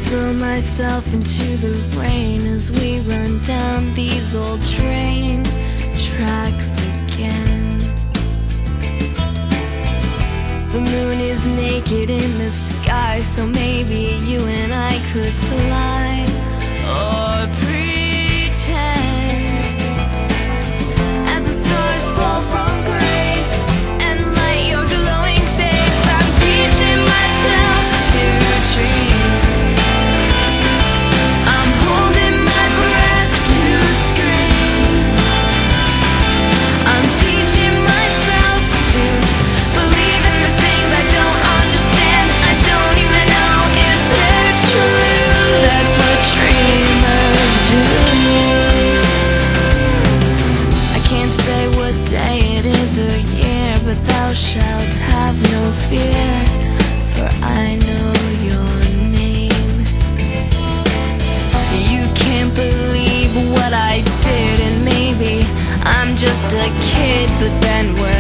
throw myself into the rain as we run down these old train tracks again. The moon is naked in the sky, so maybe you and I could fly or pretend. As the stars fall from grace and light your glowing face, I'm teaching myself to dream. I'm holding my breath to scream. I'm teaching myself to believe in the things I don't understand. I don't even know if they're true. That's what dreamers do. I can't say what day it is or year, but thou shalt have no fear, for I know your name. You can't believe what I did, and maybe I'm just a kid, but then we're